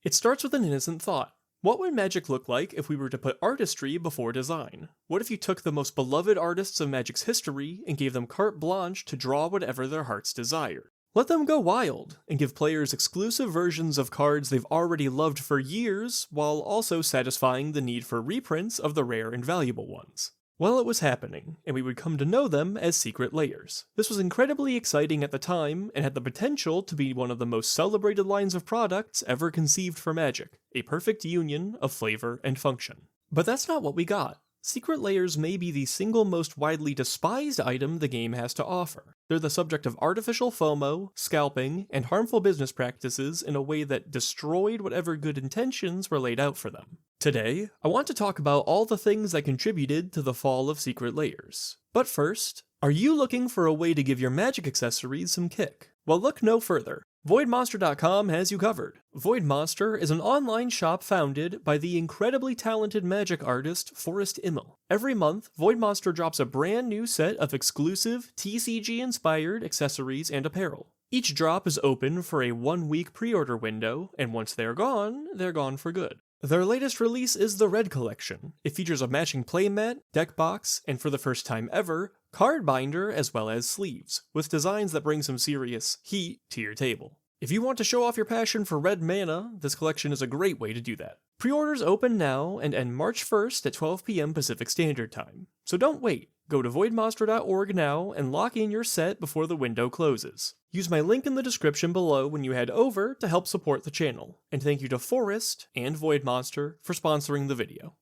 It starts with an innocent thought. What would Magic look like if we were to put artistry before design? What if you took the most beloved artists of Magic's history and gave them carte blanche to draw whatever their hearts desire? Let them go wild, and give players exclusive versions of cards they've already loved for years, while also satisfying the need for reprints of the rare and valuable ones. Well, it was happening, and we would come to know them as Secret Lairs. This was incredibly exciting at the time, and had the potential to be one of the most celebrated lines of products ever conceived for Magic, a perfect union of flavor and function. But that's not what we got. Secret Lairs may be the single most widely despised item the game has to offer. They're the subject of artificial FOMO, scalping, and harmful business practices in a way that destroyed whatever good intentions were laid out for them. Today, I want to talk about all the things that contributed to the fall of Secret Lairs. But first, are you looking for a way to give your Magic accessories some kick? Well, look no further. VoidMonster.com has you covered. Void Monster is an online shop founded by the incredibly talented Magic artist Forrest Immel. Every month, Void Monster drops a brand new set of exclusive, TCG-inspired accessories and apparel. Each drop is open for a 1-week pre-order window, and once they're gone for good. Their latest release is the Red Collection. It features a matching playmat, deck box, and for the first time ever, card binder as well as sleeves, with designs that bring some serious heat to your table. If you want to show off your passion for red mana, this collection is a great way to do that. Pre-orders open now and end March 1st at 12 PM Pacific Standard Time. So don't wait. Go to voidmonster.org now and lock in your set before the window closes. Use my link in the description below when you head over to help support the channel. And thank you to Forrest and Void Monster for sponsoring the video.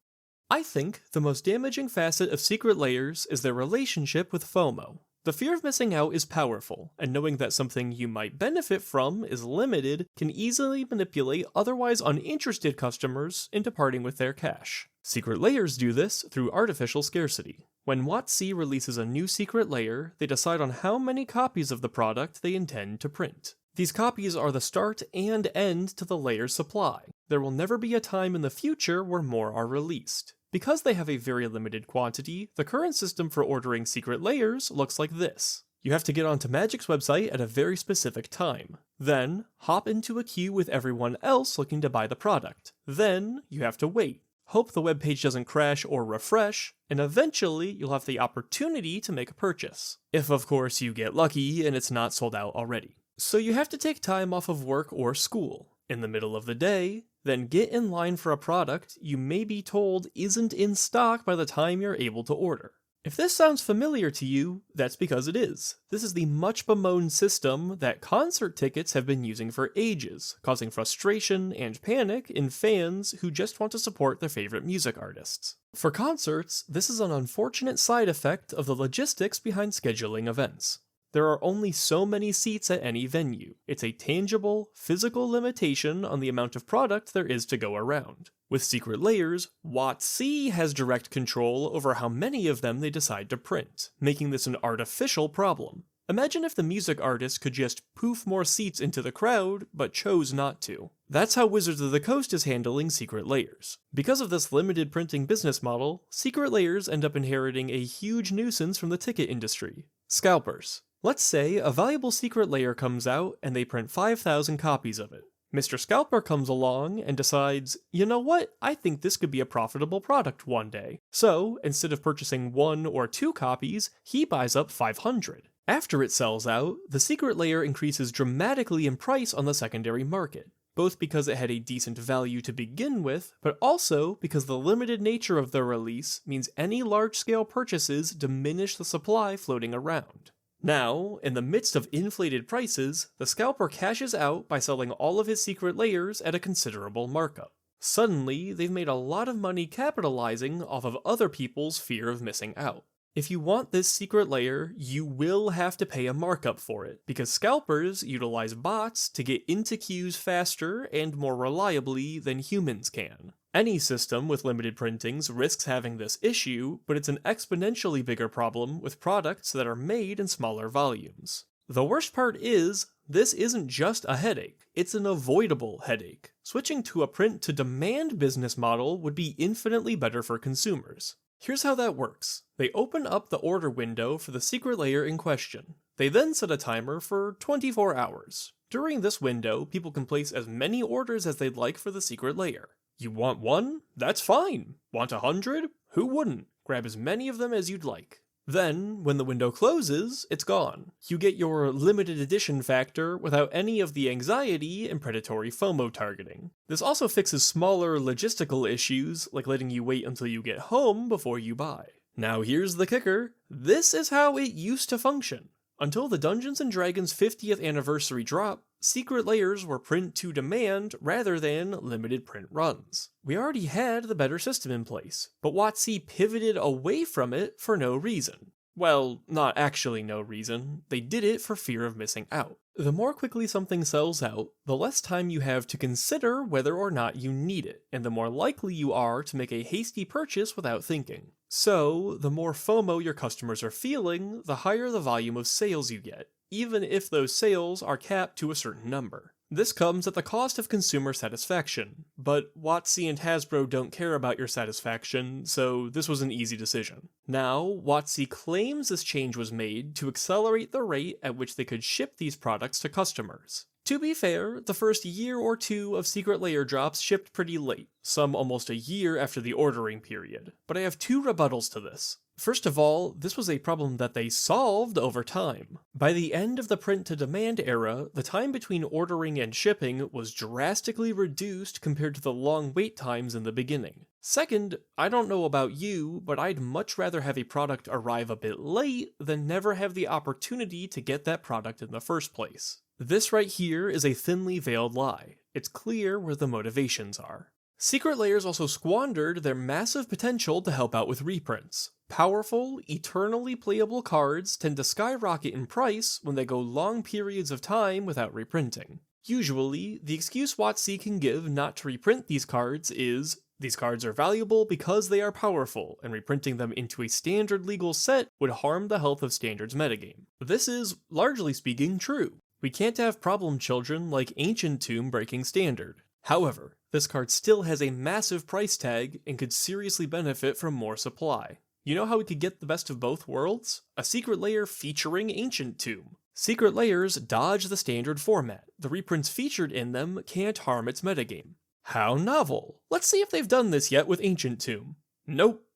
I think the most damaging facet of Secret Lairs is their relationship with FOMO. The fear of missing out is powerful, and knowing that something you might benefit from is limited can easily manipulate otherwise uninterested customers into parting with their cash. Secret Lairs do this through artificial scarcity. When WotC releases a new Secret Lair, they decide on how many copies of the product they intend to print. These copies are the start and end to the Lair's supply. There will never be a time in the future where more are released. Because they have a very limited quantity, the current system for ordering Secret Lairs looks like this. You have to get onto Magic's website at a very specific time. Then, hop into a queue with everyone else looking to buy the product. Then, you have to wait. Hope the webpage doesn't crash or refresh, and eventually you'll have the opportunity to make a purchase. If of course you get lucky and it's not sold out already. So you have to take time off of work or school, in the middle of the day, then get in line for a product you may be told isn't in stock by the time you're able to order. If this sounds familiar to you, that's because it is. This is the much bemoaned system that concert tickets have been using for ages, causing frustration and panic in fans who just want to support their favorite music artists. For concerts, this is an unfortunate side effect of the logistics behind scheduling events. There are only so many seats at any venue. It's a tangible, physical limitation on the amount of product there is to go around. With Secret Lairs, WotC has direct control over how many of them they decide to print, making this an artificial problem. Imagine if the music artist could just poof more seats into the crowd, but chose not to. That's how Wizards of the Coast is handling Secret Lairs. Because of this limited printing business model, Secret Lairs end up inheriting a huge nuisance from the ticket industry: scalpers. Let's say a valuable Secret Lair comes out and they print 5,000 copies of it. Mr. Scalper comes along and decides, you know what, I think this could be a profitable product one day. So, instead of purchasing 1 or 2 copies, he buys up 500. After it sells out, the Secret Lair increases dramatically in price on the secondary market, both because it had a decent value to begin with, but also because the limited nature of the release means any large-scale purchases diminish the supply floating around. Now, in the midst of inflated prices, the scalper cashes out by selling all of his Secret Lairs at a considerable markup. Suddenly, they've made a lot of money capitalizing off of other people's fear of missing out. If you want this Secret Lair, you will have to pay a markup for it, because scalpers utilize bots to get into queues faster and more reliably than humans can. Any system with limited printings risks having this issue, but it's an exponentially bigger problem with products that are made in smaller volumes. The worst part is, this isn't just a headache, it's an avoidable headache. Switching to a print-to-demand business model would be infinitely better for consumers. Here's how that works. They open up the order window for the Secret Lair in question. They then set a timer for 24 hours. During this window, people can place as many orders as they'd like for the secret lair. You want one? That's fine. Want 100? Who wouldn't? Grab as many of them as you'd like. Then, when the window closes, it's gone. You get your limited edition factor without any of the anxiety and predatory FOMO targeting. This also fixes smaller logistical issues, like letting you wait until you get home before you buy. Now here's the kicker. This is how it used to function. Until the Dungeons & Dragons 50th anniversary drop, secret lairs were print to demand rather than limited print runs. We already had the better system in place, but WotC pivoted away from it for no reason. Well, not actually no reason, they did it for fear of missing out. The more quickly something sells out, the less time you have to consider whether or not you need it, and the more likely you are to make a hasty purchase without thinking. So, the more FOMO your customers are feeling, the higher the volume of sales you get, even if those sales are capped to a certain number. This comes at the cost of consumer satisfaction, but WotC and Hasbro don't care about your satisfaction, so this was an easy decision. Now, WotC claims this change was made to accelerate the rate at which they could ship these products to customers. To be fair, the first year or two of Secret Lair drops shipped pretty late, some almost a year after the ordering period, but I have two rebuttals to this. First of all, this was a problem that they solved over time. By the end of the print-to-demand era, the time between ordering and shipping was drastically reduced compared to the long wait times in the beginning. Second, I don't know about you, but I'd much rather have a product arrive a bit late than never have the opportunity to get that product in the first place. This right here is a thinly veiled lie. It's clear where the motivations are. Secret Lairs also squandered their massive potential to help out with reprints. Powerful, eternally playable cards tend to skyrocket in price when they go long periods of time without reprinting. Usually, the excuse WotC can give not to reprint these cards is, these cards are valuable because they are powerful, and reprinting them into a standard legal set would harm the health of Standard's metagame. This is, largely speaking, true. We can't have problem children like Ancient Tomb breaking Standard. However, this card still has a massive price tag and could seriously benefit from more supply. You know how we could get the best of both worlds? A secret lair featuring Ancient Tomb. Secret lairs dodge the standard format. The reprints featured in them can't harm its metagame. How novel! Let's see if they've done this yet with Ancient Tomb. Nope.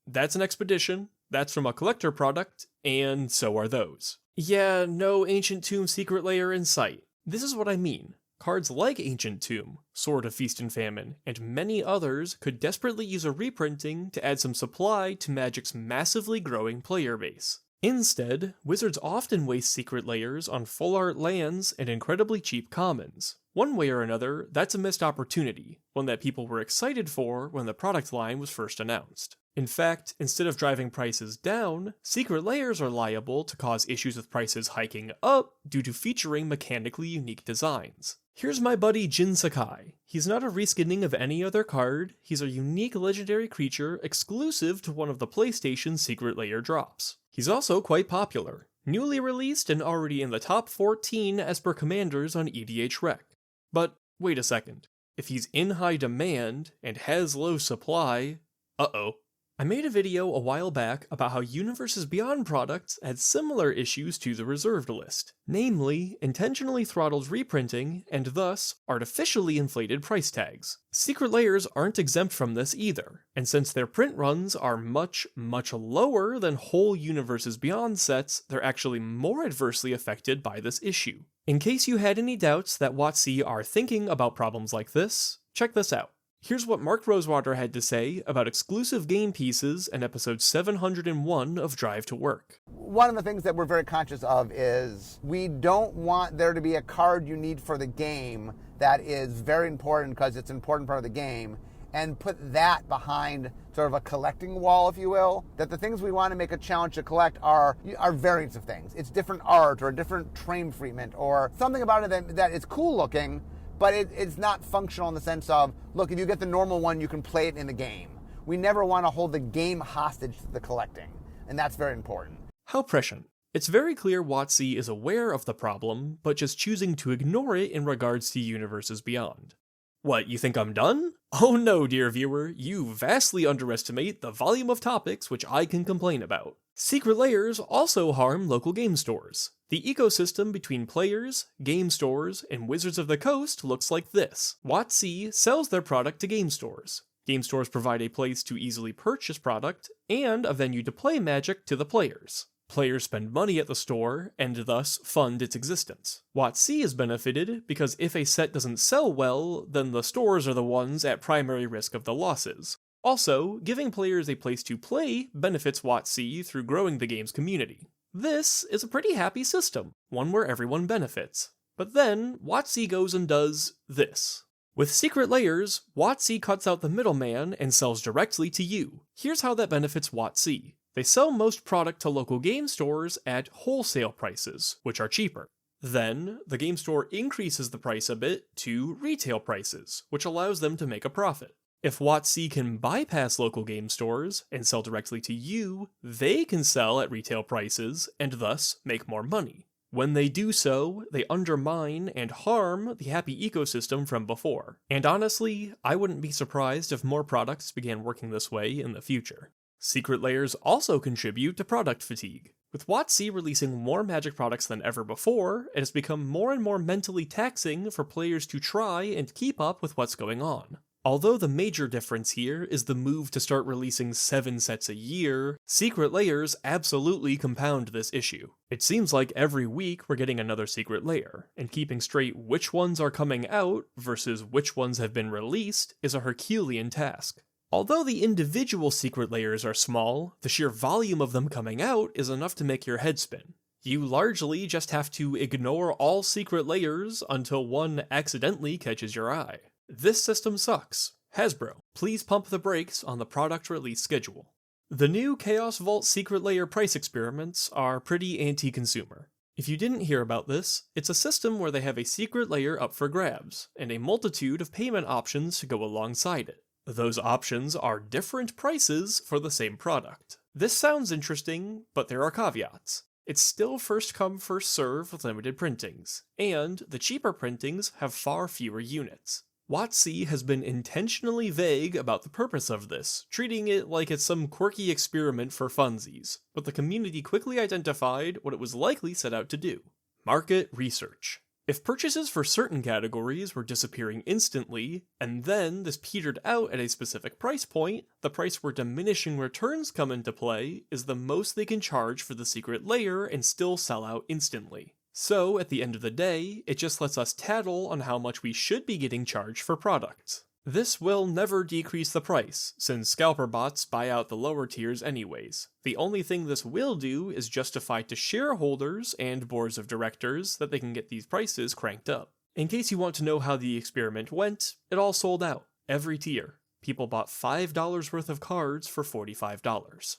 That's an expedition, that's from a collector product, and so are those. Yeah, no Ancient Tomb secret lair in sight. This is what I mean. Cards like Ancient Tomb, Sword of Feast and Famine, and many others could desperately use a reprinting to add some supply to Magic's massively growing player base. Instead, Wizards often waste secret lairs on full art lands and incredibly cheap commons. One way or another, that's a missed opportunity, one that people were excited for when the product line was first announced. In fact, instead of driving prices down, secret lairs are liable to cause issues with prices hiking up due to featuring mechanically unique designs. Here's my buddy Jin Sakai. He's not a reskinning of any other card, he's a unique legendary creature exclusive to one of the PlayStation Secret Lair drops. He's also quite popular, newly released and already in the top 14 as per commanders on EDH Rec. But wait a second, if he's in high demand and has low supply, uh-oh. I made a video a while back about how Universes Beyond products had similar issues to the reserved list, namely intentionally throttled reprinting and thus artificially inflated price tags. Secret Lairs aren't exempt from this either, and since their print runs are much lower than whole Universes Beyond sets, they're actually more adversely affected by this issue. In case you had any doubts that WotC are thinking about problems like this, check this out. Here's what Mark Rosewater had to say about exclusive game pieces in episode 701 of Drive to Work. One of the things that we're very conscious of is we don't want there to be a card you need for the game that is very important because it's an important part of the game, and put that behind sort of a collecting wall, if you will. That the things we want to make a challenge to collect are variants of things. It's different art or a different frame treatment or something about it that is cool looking, but it's not functional in the sense of, look, if you get the normal one, you can play it in the game. We never want to hold the game hostage to the collecting, and that's very important. How prescient. It's very clear WotC is aware of the problem, but just choosing to ignore it in regards to Universes Beyond. What, you think I'm done? Oh no, dear viewer, you vastly underestimate the volume of topics which I can complain about. Secret Lairs also harm local game stores. The ecosystem between players, game stores, and Wizards of the Coast looks like this. WotC sells their product to game stores. Game stores provide a place to easily purchase product, and a venue to play Magic to the players. Players spend money at the store, and thus fund its existence. WotC is benefited because if a set doesn't sell well, then the stores are the ones at primary risk of the losses. Also, giving players a place to play benefits WotC through growing the game's community. This is a pretty happy system, one where everyone benefits. But then, WotC goes and does this. With Secret Lairs, WotC cuts out the middleman and sells directly to you. Here's how that benefits WotC. They sell most product to local game stores at wholesale prices, which are cheaper. Then, the game store increases the price a bit to retail prices, which allows them to make a profit. If WotC can bypass local game stores and sell directly to you, they can sell at retail prices and thus make more money. When they do so, they undermine and harm the happy ecosystem from before. And honestly, I wouldn't be surprised if more products began working this way in the future. Secret Lairs also contribute to product fatigue. With WotC releasing more Magic products than ever before, it has become more and more mentally taxing for players to try and keep up with what's going on. Although the major difference here is the move to start releasing 7 sets a year, Secret Lairs absolutely compound this issue. It seems like every week we're getting another Secret Lair, and keeping straight which ones are coming out versus which ones have been released is a Herculean task. Although the individual Secret Lairs are small, the sheer volume of them coming out is enough to make your head spin. You largely just have to ignore all Secret Lairs until one accidentally catches your eye. This system sucks. Hasbro, please pump the brakes on the product release schedule. The new Chaos Vault Secret Lair price experiments are pretty anti-consumer. If you didn't hear about this, it's a system where they have a Secret Lair up for grabs, and a multitude of payment options to go alongside it. Those options are different prices for the same product. This sounds interesting, but there are caveats. It's still first come first serve with limited printings, and the cheaper printings have far fewer units. WotC has been intentionally vague about the purpose of this, treating it like it's some quirky experiment for funsies, but the community quickly identified what it was likely set out to do: market research. If purchases for certain categories were disappearing instantly, and then this petered out at a specific price point, the price where diminishing returns come into play is the most they can charge for the Secret Lair and still sell out instantly. So, at the end of the day, it just lets us tattle on how much we should be getting charged for products. This will never decrease the price, since scalper bots buy out the lower tiers anyways. The only thing this will do is justify to shareholders and boards of directors that they can get these prices cranked up. In case you want to know how the experiment went, it all sold out. Every tier. People bought $5 worth of cards for $45.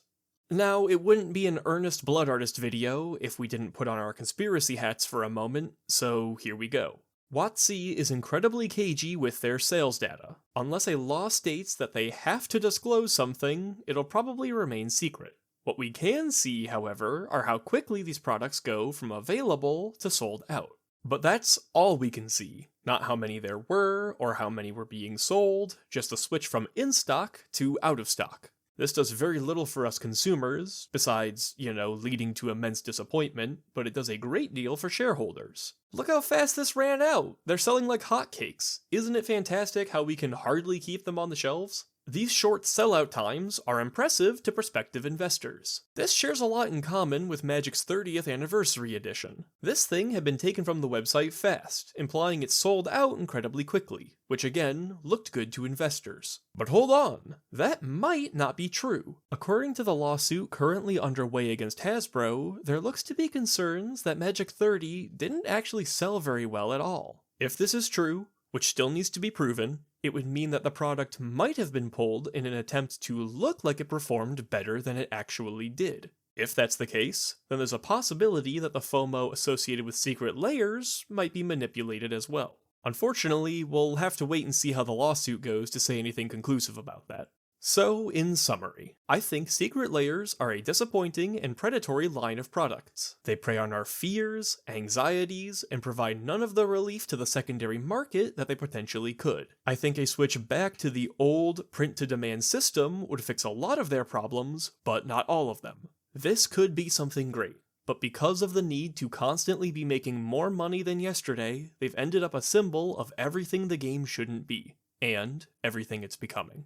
Now, it wouldn't be an earnest Blood Artist video if we didn't put on our conspiracy hats for a moment, so here we go. WotC is incredibly cagey with their sales data. Unless a law states that they have to disclose something, it'll probably remain secret. What we can see, however, are how quickly these products go from available to sold out. But that's all we can see. Not how many there were, or how many were being sold, just a switch from in stock to out of stock. This does very little for us consumers, besides, leading to immense disappointment, but it does a great deal for shareholders. Look how fast this ran out! They're selling like hotcakes. Isn't it fantastic how we can hardly keep them on the shelves? These short sellout times are impressive to prospective investors. This shares a lot in common with Magic's 30th anniversary edition. This thing had been taken from the website fast, implying it sold out incredibly quickly, which again looked good to investors. But hold on, that might not be true. According to the lawsuit currently underway against Hasbro, there looks to be concerns that Magic 30 didn't actually sell very well at all. If this is true, which still needs to be proven, it would mean that the product might have been pulled in an attempt to look like it performed better than it actually did. If that's the case, then there's a possibility that the FOMO associated with Secret Lairs might be manipulated as well. Unfortunately, we'll have to wait and see how the lawsuit goes to say anything conclusive about that. So, in summary, I think Secret Lairs are a disappointing and predatory line of products. They prey on our fears, anxieties, and provide none of the relief to the secondary market that they potentially could. I think a switch back to the old print-to-demand system would fix a lot of their problems, but not all of them. This could be something great, but because of the need to constantly be making more money than yesterday, they've ended up a symbol of everything the game shouldn't be, and everything it's becoming.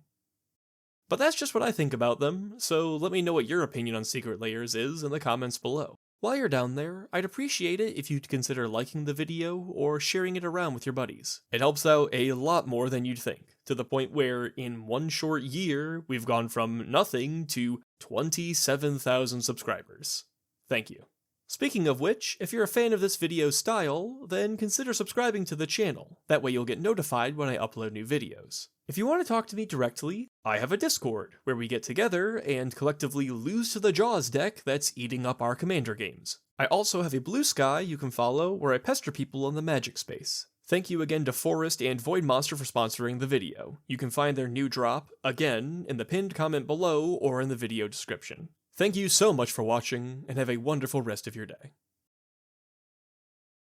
But that's just what I think about them, so let me know what your opinion on Secret Lairs is in the comments below. While you're down there, I'd appreciate it if you'd consider liking the video or sharing it around with your buddies. It helps out a lot more than you'd think, to the point where in one short year, we've gone from nothing to 27,000 subscribers. Thank you. Speaking of which, if you're a fan of this video's style, then consider subscribing to the channel. That way you'll get notified when I upload new videos. If you want to talk to me directly, I have a Discord, where we get together and collectively lose to the Jaws deck that's eating up our Commander games. I also have a Blue Sky you can follow where I pester people in the Magic space. Thank you again to Forest and Void Monster for sponsoring the video. You can find their new drop, again, in the pinned comment below or in the video description. Thank you so much for watching, and have a wonderful rest of your day.